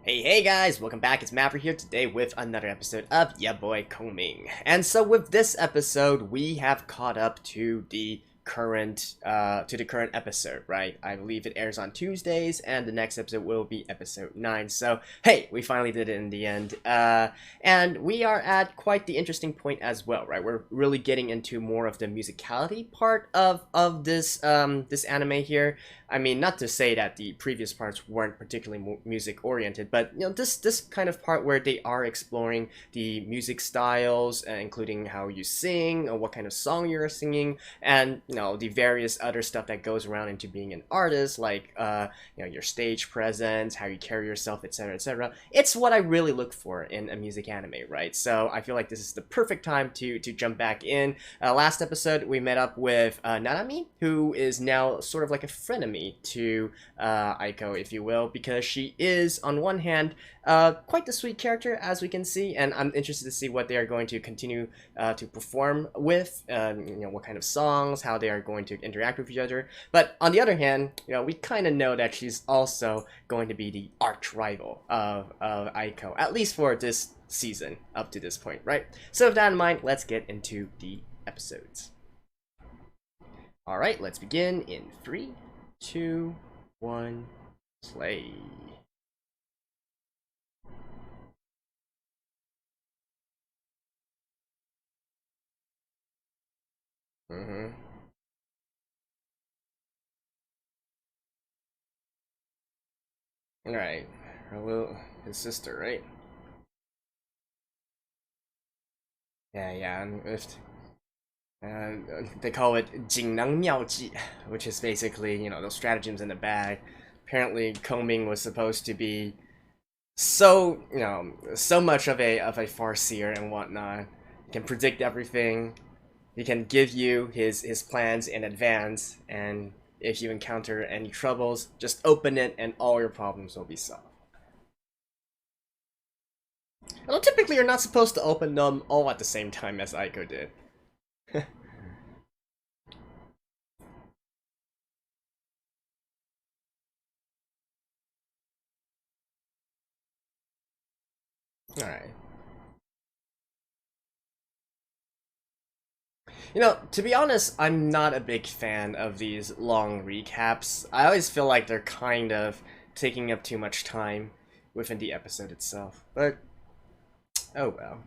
Hey guys, welcome back. It's Mapper here today with another episode of Ya Boy Kongming. And so with this episode, we have caught up to the current episode, right? I believe it airs on Tuesdays, and the next episode will be episode 9. So hey, we finally did it in the end. And we are at quite the interesting point as well, right? We're really getting into more of the musicality part of this this anime here. I mean, not to say that the previous parts weren't particularly music oriented, but you know, this kind of part where they are exploring the music styles, including how you sing, or what kind of song you're singing, and you know, the various other stuff that goes around into being an artist, like you know, your stage presence, how you carry yourself, etc., etc. It's what I really look for in a music anime, right? So I feel like this is the perfect time to jump back in. Last episode we met up with Nanami, who is now sort of like a frenemy to Eiko, if you will, because she is, on one hand, quite the sweet character, as we can see, and I'm interested to see what they are going to continue to perform with, you know, what kind of songs, how they are going to interact with each other. But on the other hand, you know, we kind of know that she's also going to be the arch rival of Eiko, at least for this season up to this point, right? So with that in mind, let's get into the episodes. Alright, let's begin in 3, 2, 1, play. Mm-hmm. Alright. His sister, right? Yeah. And they call it 锦囊妙计, which is basically, you know, those stratagems in the bag. Apparently, Kongming was supposed to be so, you know, so much of a farseer and whatnot. He can predict everything. He can give you his plans in advance, and if you encounter any troubles, just open it and all your problems will be solved. Although typically you're not supposed to open them all at the same time as Eiko did. Alright. You know, to be honest, I'm not a big fan of these long recaps. I always feel like they're kind of taking up too much time within the episode itself. But, oh well.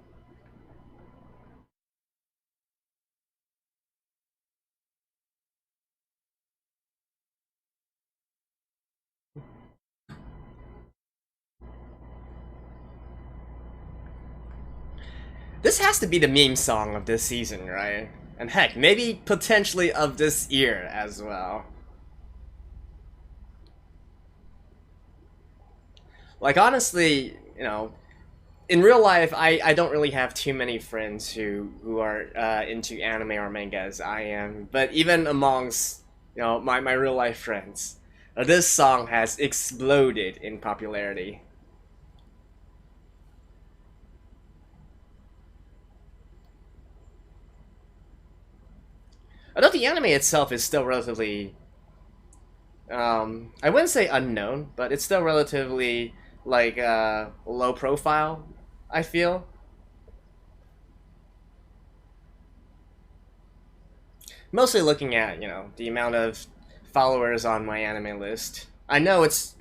This has to be the meme song of this season, right? And heck, maybe potentially of this year as well. Like, honestly, you know, in real life, I don't really have too many friends who are into anime or manga as I am. But even amongst, you know, my real life friends, this song has exploded in popularity. Although the anime itself is still relatively, I wouldn't say unknown, but it's still relatively like low profile, I feel. Mostly looking at, you know, the amount of followers on my anime list. I know it's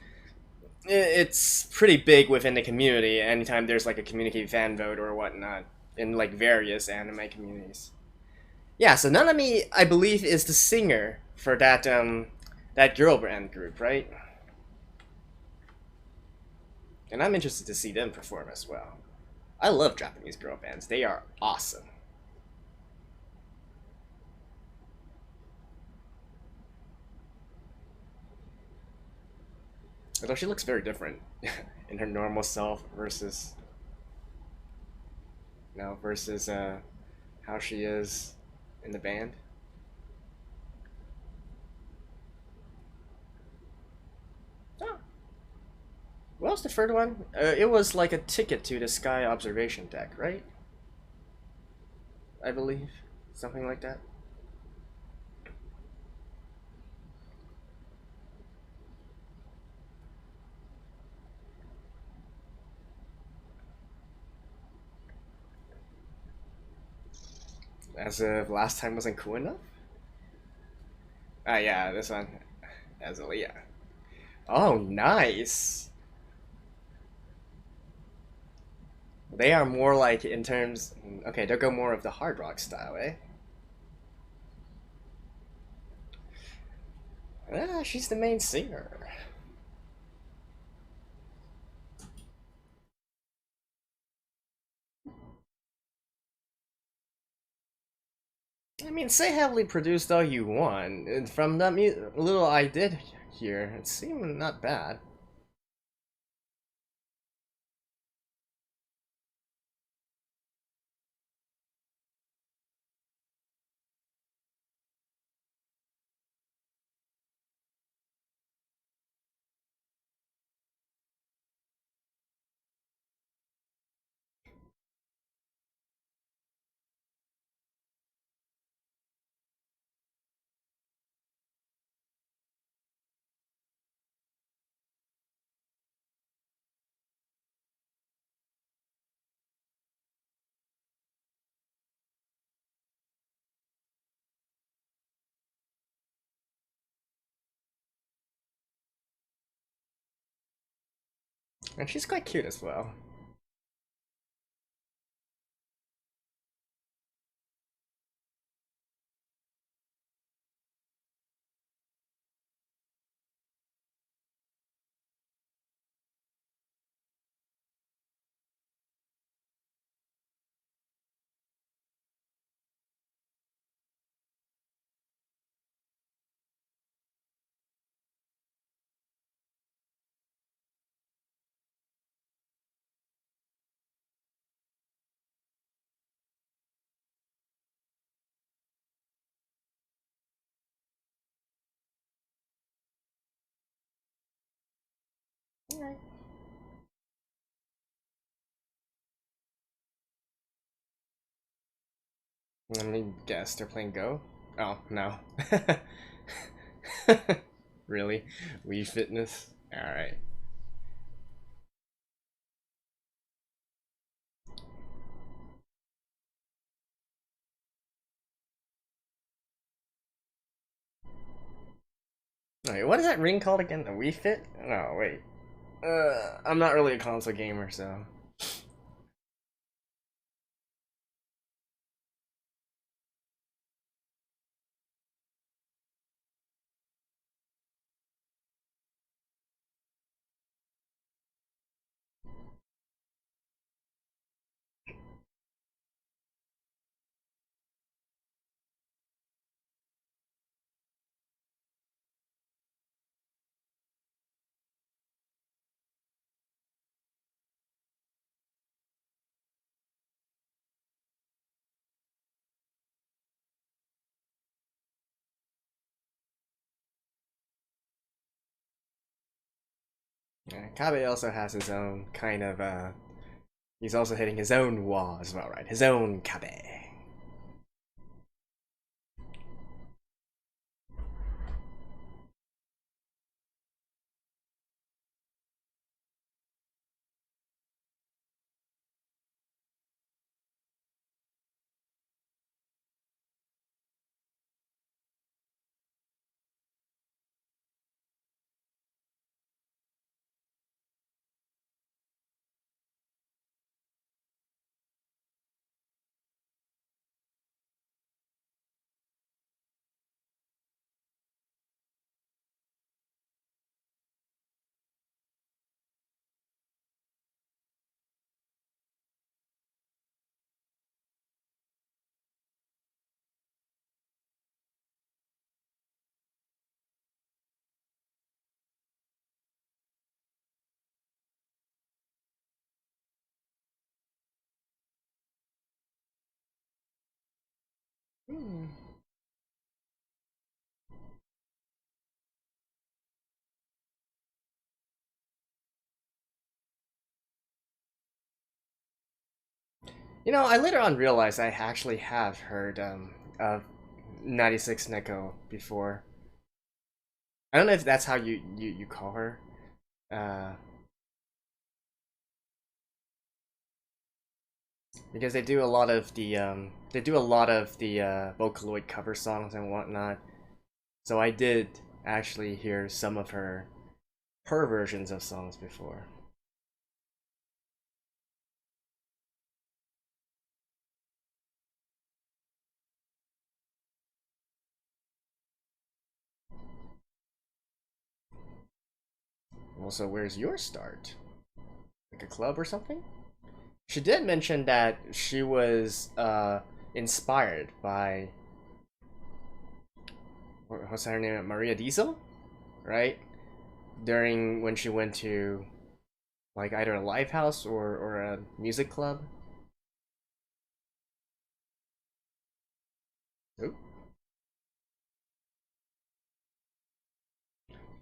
pretty big within the community anytime there's like a community fan vote or whatnot in like various anime communities. Yeah, so Nanami, I believe, is the singer for that girl band group, right? And I'm interested to see them perform as well. I love Japanese girl bands. They are awesome. Although she looks very different in her normal self versus, you know, versus how she is in the band. Oh, what was the third one? It was like a ticket to the Sky Observation Deck, right? I believe. Something like that. As of last time wasn't cool enough? Ah, yeah, this one. As Aaliyah. Oh, nice! They are more like in terms. Okay, they'll go more of the hard rock style, eh? Ah, she's the main singer. I mean, say heavily produced all you want. And from that little I did here, it seemed not bad. And she's quite cute as well. Let me guess, they're playing Go? Oh, no. Really? Wii Fitness? Alright. Wait, what is that ring called again? The Wii Fit? No, wait. I'm not really a console gamer, so. Kabe also has his own kind of, he's also hitting his own wall as well, right? His own Kabe. Hmm. You know, I later on realized I actually have heard of 96 Neko before. I don't know if that's how you call her. Uh, because they do a lot of the Vocaloid cover songs and whatnot. So I did actually hear some of her versions of songs before. Also, where's your start? Like a club or something? She did mention that she was inspired by what's her name? Maria Diesel, right? During when she went to like either a live house or a music club. Oop,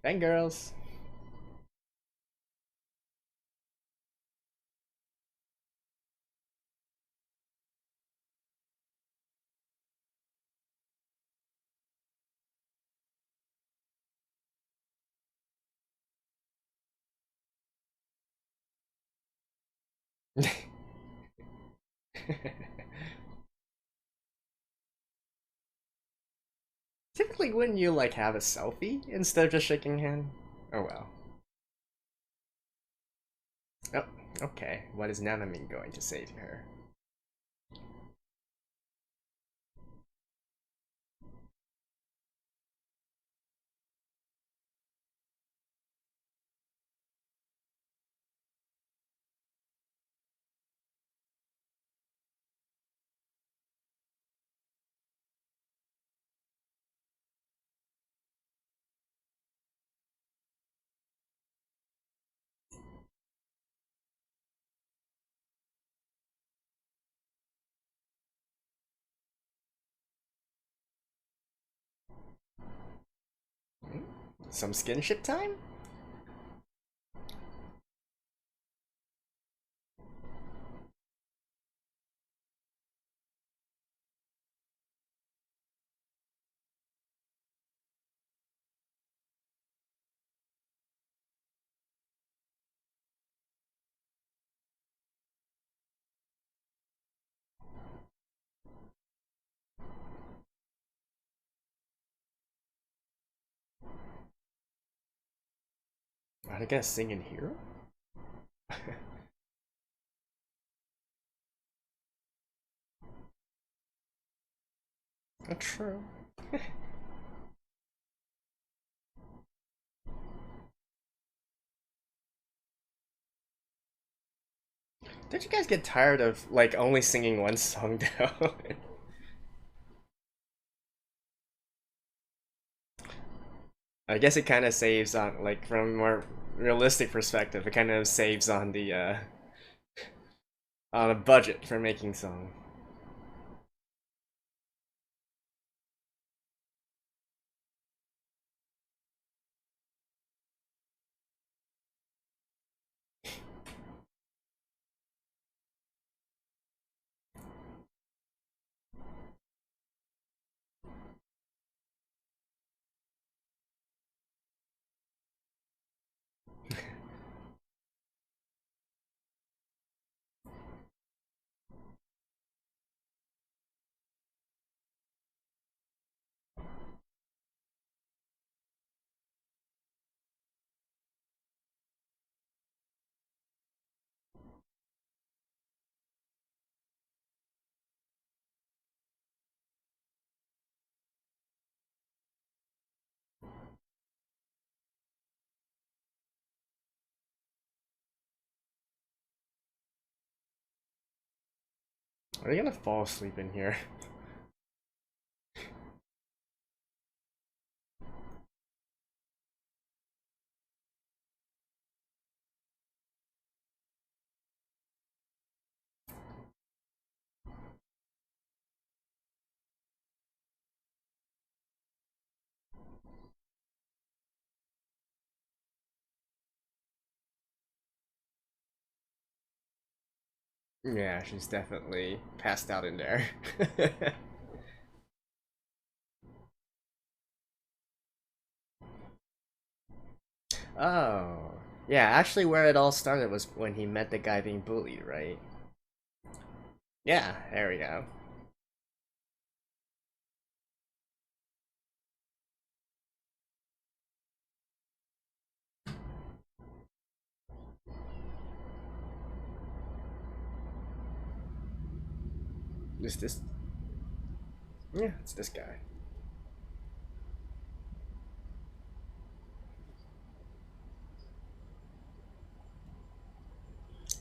fangirls. Typically, wouldn't you like have a selfie instead of just shaking hand? Oh well. Oh, okay. What is Nanami going to say to her? Hmm? Some skinship time? Are they gonna sing in here? Not true. Don't you guys get tired of like only singing one song though? I guess it kind of saves on like from a more realistic perspective. It kind of saves on a budget for making song. Are you gonna fall asleep in here? Yeah, she's definitely passed out in there. Oh. Yeah, actually where it all started was when he met the guy being bullied, right? Yeah, there we go. Is this? Yeah, it's this guy.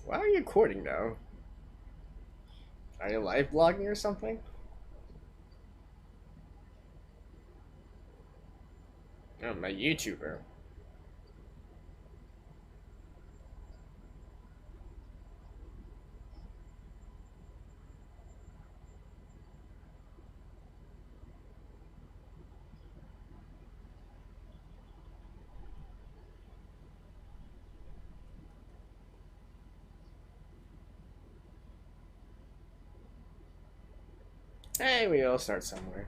Why are you recording though? Are you live blogging or something? Oh, I'm a YouTuber. Hey, we all start somewhere.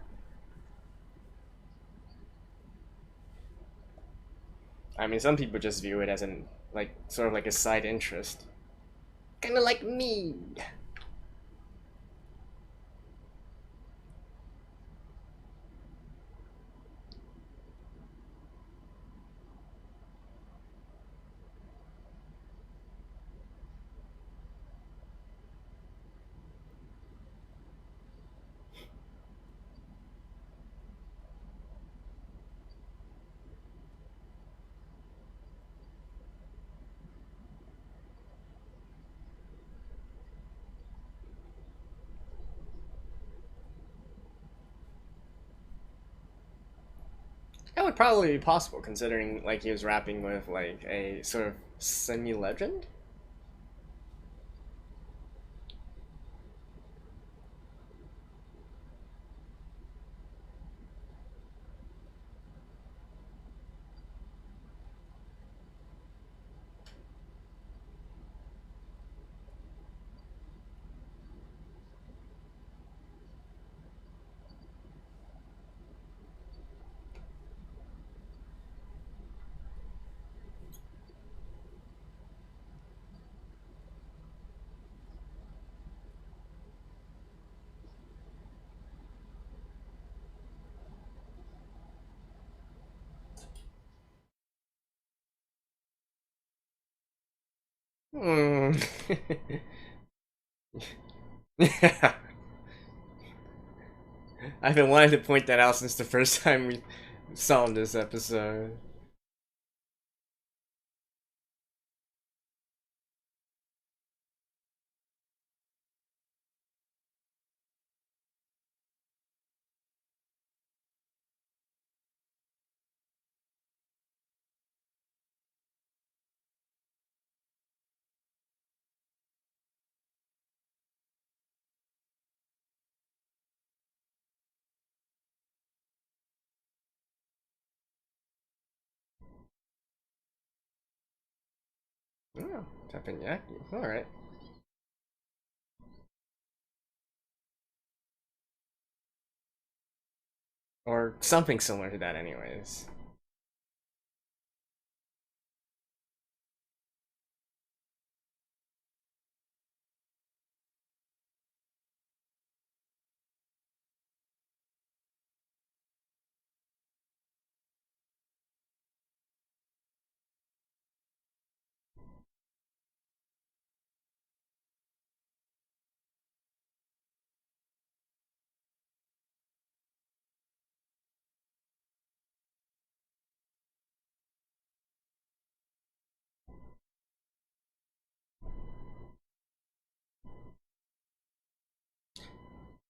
I mean, some people just view it as an like sort of like a side interest, kind of like me. That would probably be possible, considering like he was rapping with like a sort of semi-legend. Hmm. Yeah, I've been wanting to point that out since the first time we saw him this episode. Oh, teppanyaki. All right, or something similar to that, anyways.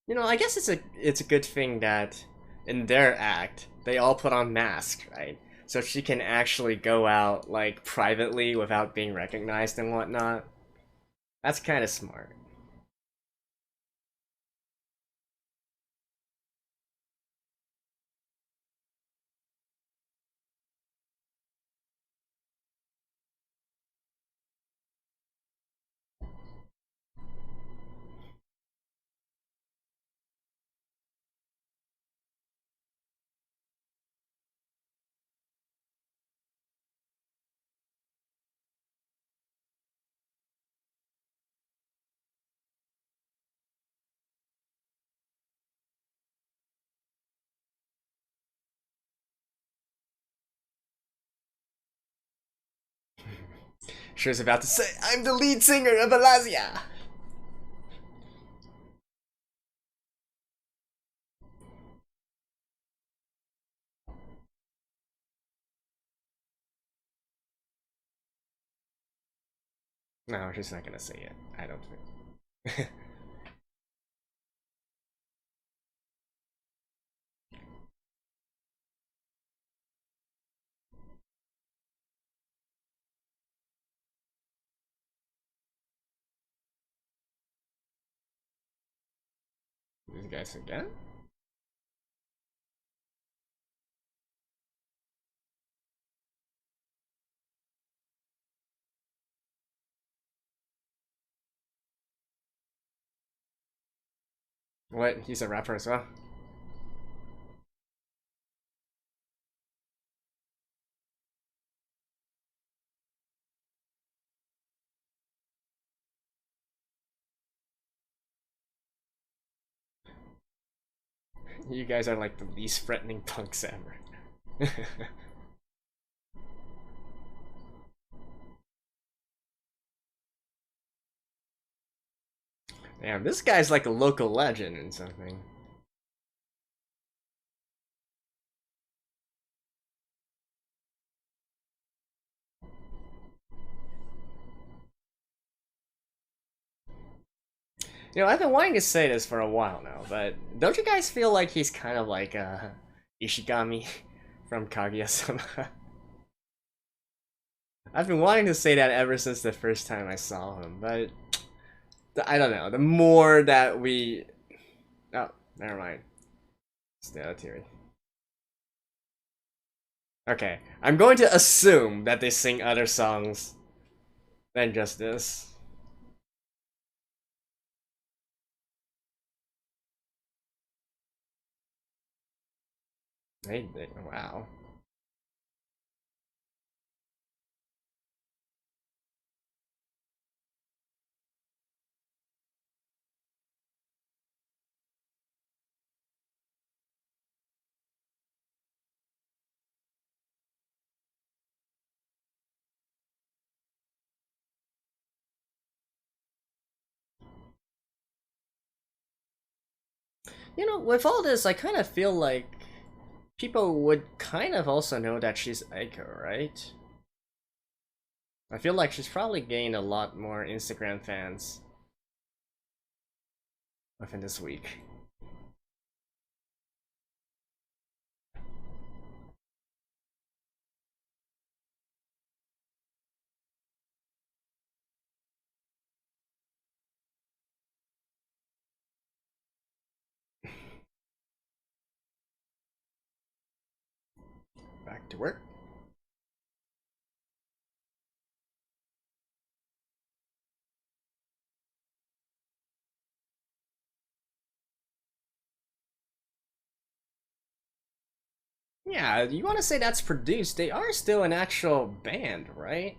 You know, I guess it's a good thing that in their act they all put on masks, right? So she can actually go out like privately without being recognized and whatnot. That's kind of smart. She was about to say, I'm the lead singer of Alazia! No, she's not gonna say it. I don't think. These guys again? What? He's a rapper as well? You guys are like the least threatening punks ever. Damn, this guy's like a local legend and something. You know, I've been wanting to say this for a while now, but don't you guys feel like he's kind of like Ishigami from Kaguya-sama? I've been wanting to say that ever since the first time I saw him, but I don't know. The more that we... Oh, never mind. It's the other theory. Okay, I'm going to assume that they sing other songs than just this. Wow. You know, with all this, I kind of feel like people would kind of also know that she's Eiko, right? I feel like she's probably gained a lot more Instagram fans within this week. Back to work. Yeah, you want to say that's produced. They are still an actual band, right?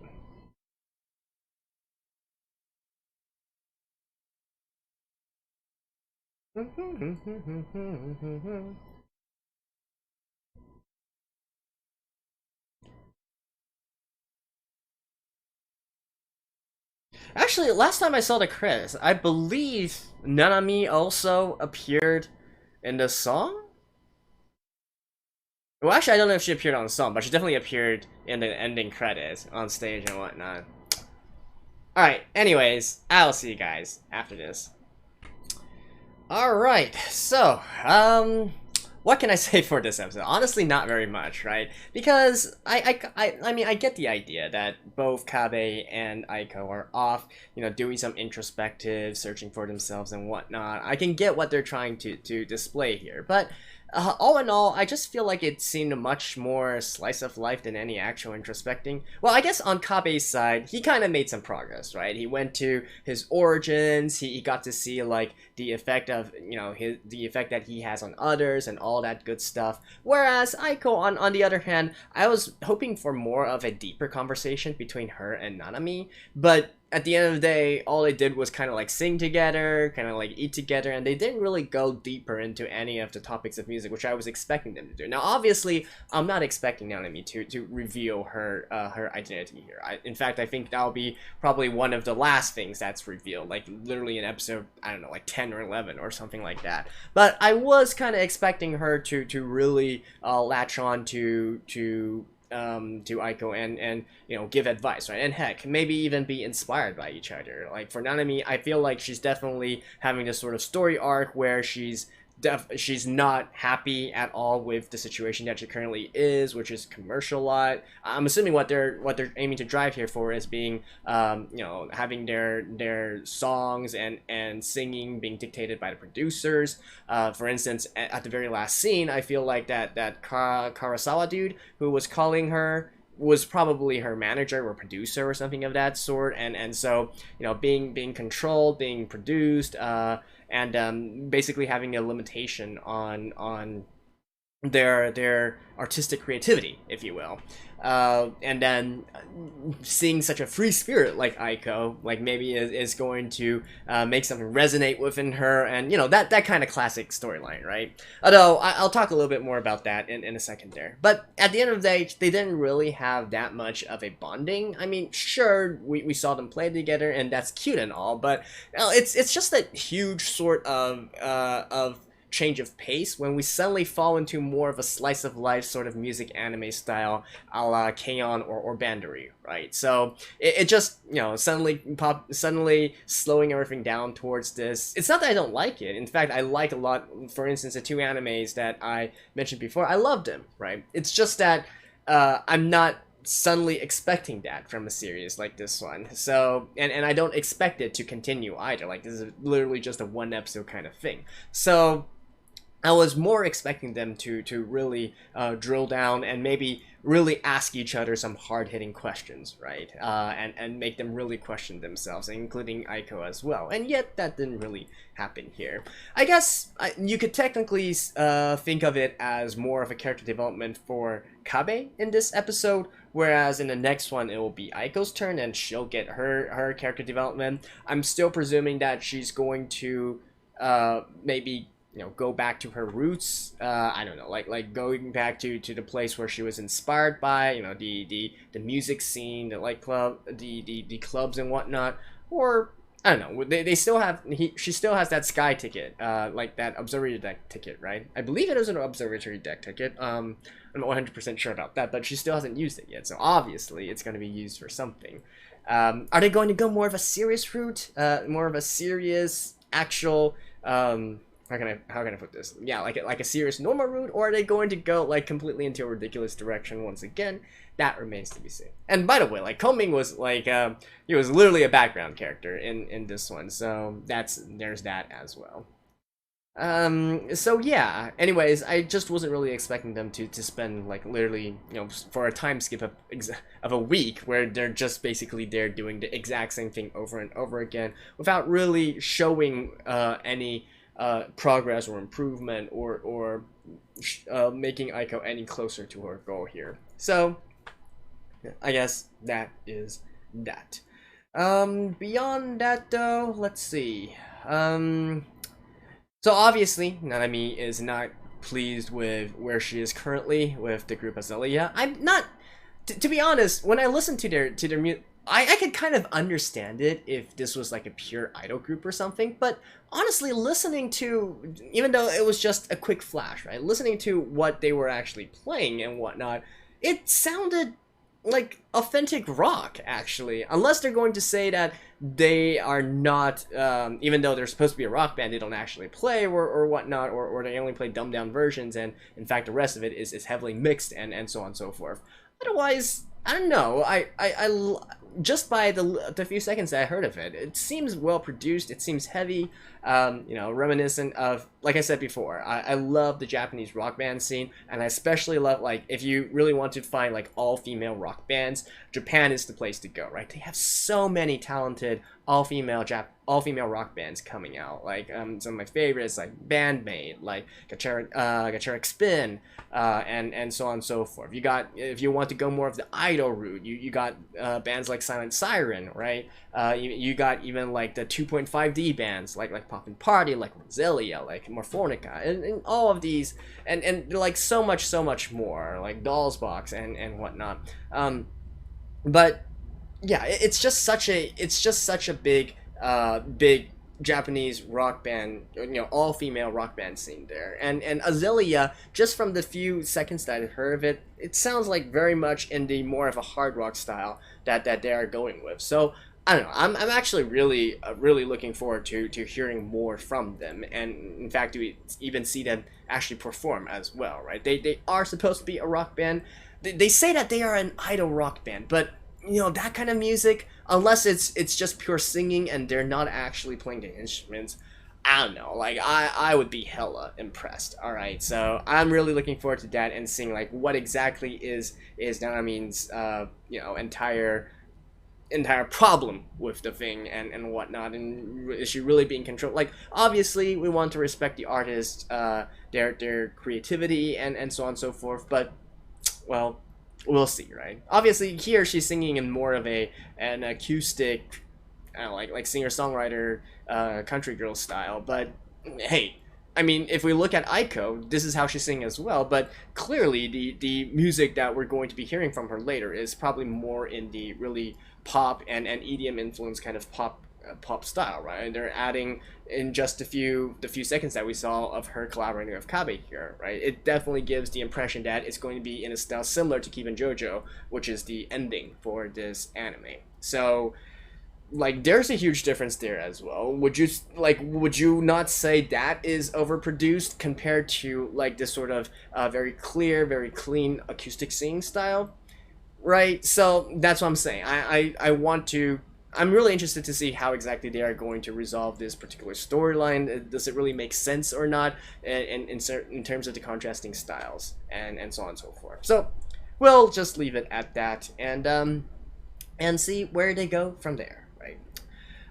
Actually, last time I saw the credits, I believe Nanami also appeared in the song? Well, actually, I don't know if she appeared on the song, but she definitely appeared in the ending credits on stage and whatnot. Alright, anyways, I'll see you guys after this. Alright, so, what can I say for this episode? Honestly, not very much, right? Because I mean, I get the idea that both Kabe and Eiko are off, you know, doing some introspective, searching for themselves and whatnot. I can get what they're trying to display here, but all in all, I just feel like it seemed much more slice of life than any actual introspecting. Well, I guess on Kabe's side, he kind of made some progress, right? He went to his origins, he got to see, like, the effect of, you know, the effect that he has on others and all that good stuff. Whereas Eiko, on the other hand, I was hoping for more of a deeper conversation between her and Nanami, but at the end of the day, all they did was kind of like sing together, kind of like eat together, and they didn't really go deeper into any of the topics of music, which I was expecting them to do. Now, obviously, I'm not expecting Nanami to reveal her her identity here. In fact, I think that'll be probably one of the last things that's revealed, like literally in episode, I don't know, like 10 or 11 or something like that. But I was kind of expecting her to really latch on to Eiko and you know, give advice, right? And heck, maybe even be inspired by each other. Like for Nanami, I feel like she's definitely having this sort of story arc where she's not happy at all with the situation that she currently is, which is commercial lot. I'm assuming what they're aiming to drive here for is being, you know, having their songs and singing being dictated by the producers. For instance, at the very last scene, I feel like that Karasawa dude who was calling her was probably her manager or producer or something of that sort, and so, you know, being controlled, being produced, and basically having a limitation on their artistic creativity, if you will. And then seeing such a free spirit like Eiko, like maybe is going to make something resonate within her, and you know, that kind of classic storyline, right? Although I'll talk a little bit more about that in a second there. But at the end of the day, they didn't really have that much of a bonding. I mean, sure, we saw them play together, and that's cute and all, but you know, it's just that huge sort of change of pace when we suddenly fall into more of a slice of life sort of music anime style a la K-On! or Bandori, right? So it just, you know, suddenly slowing everything down towards this. It's not that I don't like it. In fact, I like a lot, for instance, the two animes that I mentioned before. I loved them, right? It's just that I'm not suddenly expecting that from a series like this one. So, and I don't expect it to continue either. Like, this is literally just a one episode kind of thing. So I was more expecting them to really drill down and maybe really ask each other some hard-hitting questions, right? And make them really question themselves, including Eiko as well. And yet, that didn't really happen here. I guess you could technically think of it as more of a character development for Kabe in this episode, whereas in the next one, it will be Aiko's turn and she'll get her character development. I'm still presuming that she's going to maybe, you know, go back to her roots. I don't know, like going back to the place where she was inspired by, you know, the music scene, the light club, the clubs and whatnot. Or I don't know, they still have, she still has that sky ticket, like that observatory deck ticket, right? I believe it is an observatory deck ticket. I'm not 100% sure about that, but she still hasn't used it yet, so obviously it's going to be used for something. Are they going to go more of a serious route, more of a serious actual how can I put this? Yeah, like a serious normal route, or are they going to go like completely into a ridiculous direction once again? That remains to be seen. And by the way, like Kongming was like he was literally a background character in this one, so there's that as well. So yeah, anyways, I just wasn't really expecting them to spend like literally, you know, for a time skip of a week where they're just basically there doing the exact same thing over and over again without really showing any progress or improvement or making Eiko any closer to her goal here. So I guess that is that. Beyond that though, let's see. So obviously Nanami is not pleased with where she is currently with the group Azalea. I'm not, to be honest, when I listen to their music, I could kind of understand it if this was like a pure idol group or something, but honestly, listening to, even though it was just a quick flash, right? Listening to what they were actually playing and whatnot, it sounded like authentic rock, actually. Unless they're going to say that they are not, even though they're supposed to be a rock band, they don't actually play or whatnot, or they only play dumbed down versions, and in fact the rest of it is heavily mixed and so on and so forth. Otherwise, I don't know, I just by the few seconds that I heard of it, it seems well produced, it seems heavy, you know, reminiscent of like I said before, I love the Japanese rock band scene, and I especially love, like, if you really want to find like all female rock bands, Japan is the place to go, right? They have so many talented all female rock bands coming out. Like some of my favorites, like Bandmate, like Gacharic Spin, and so on and so forth. You got, if you want to go more of the idol route, you got bands like Silent Siren, right? You got even like the 2.5D bands like Poppin' Party, like Roselia, like Morphonica, and all of these, and like so much more, like Doll's Box and whatnot. But yeah, it's just such a big Japanese rock band, all female rock band scene there. And Azealia, just from the few seconds that I heard of it, it sounds like very much in the more of a hard rock style that they are going with. So I don't know. I'm actually really looking forward to hearing more from them, and in fact, we even see them actually perform as well, right? They are supposed to be a rock band. They say that they are an idol rock band, but that kind of music, unless it's just pure singing and they're not actually playing the instruments, I don't know. Like I would be hella impressed. All right, so I'm really looking forward to that and seeing like what exactly is Nanami's entire problem with the thing and whatnot, and is she really being controlled? Like, obviously we want to respect the artists, their creativity and so on and so forth, but well, we'll see, right? Obviously here she's singing in more of an acoustic, like singer-songwriter, country girl style, but hey, I mean, if we look at Eiko, this is how she's singing as well, but clearly the music that we're going to be hearing from her later is probably more in the really pop and EDM influence kind of pop style, right? They're adding in just the few seconds that we saw of her collaborating with Kabe here, right? It definitely gives the impression that it's going to be in a style similar to Keep JoJo, which is the ending for this anime. So like there's a huge difference there as well. Would you not say that is overproduced compared to like this sort of very clear, very clean acoustic singing style, right? So that's what I'm saying. I'm really interested to see how exactly they are going to resolve this particular storyline. Does it really make sense or not in terms of the contrasting styles and so on and so forth. So we'll just leave it at that and see where they go from there.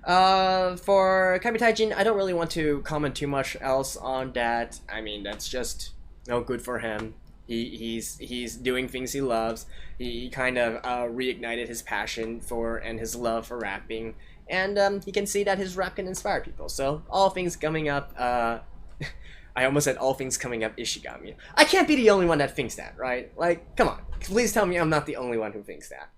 For Kabi Taijin, I don't really want to comment too much else on that. I mean, that's just no good for him. He's doing things he loves. He kind of reignited his passion for and his love for rapping, and he can see that his rap can inspire people. So all things coming up. I almost said all things coming up Ishigami. I can't be the only one that thinks that, right? Like, come on, please tell me I'm not the only one who thinks that.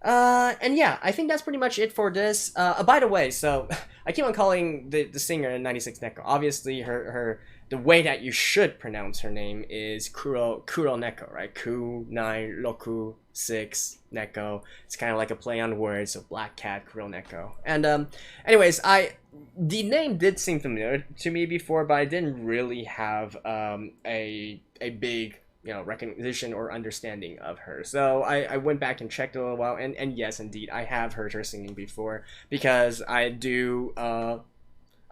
And yeah, I think that's pretty much it for this. By the way, so I keep on calling the singer 96 Neko. Obviously, the way that you should pronounce her name is Kuro Neko, right? Ku 966 Neko. It's kind of like a play on words, so black cat, Kuro Neko. And anyways, the name did seem familiar to me before, but I didn't really have a big recognition or understanding of her. So I went back and checked a little while, and yes, indeed, I have heard her singing before, because I do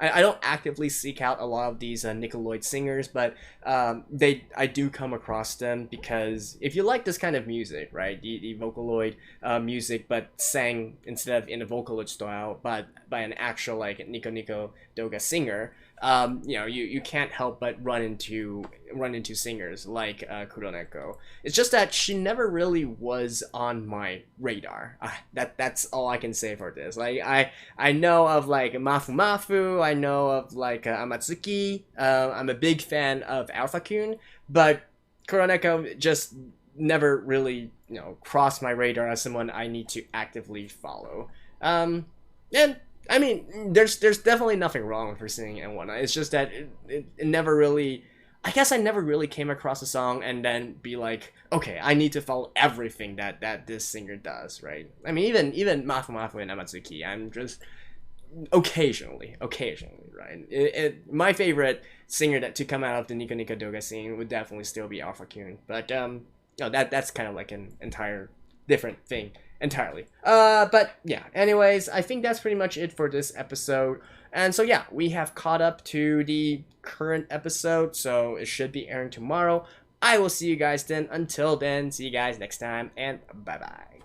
I don't actively seek out a lot of these Nickeloid singers, but I do come across them, because if you like this kind of music, right, the Vocaloid music, but sang instead of in a Vocaloid style, but by an actual like Nico Nico Doga singer, you can't help but run into singers like Kuroneko. It's just that she never really was on my radar. That's all I can say for this. Like I know of like Mafu Mafu, I know of like Amatsuki. I'm a big fan of Alpha Kun, but Kuroneko just never really crossed my radar as someone I need to actively follow. And I mean, there's definitely nothing wrong with her singing and whatnot. It's just that it never really, I guess I never really came across a song and then be like, okay, I need to follow everything that this singer does, right? I mean, even Mafu Mafu and Amatsuki, I'm just occasionally, right? My favorite singer to come out of the Nico Nico Doga scene would definitely still be Alpha Kun, but that's kind of like an entire different thing entirely. But yeah, anyways, I think that's pretty much it for this episode. And so yeah, we have caught up to the current episode, so it should be airing tomorrow. I will see you guys then. Until then, see you guys next time, and bye bye.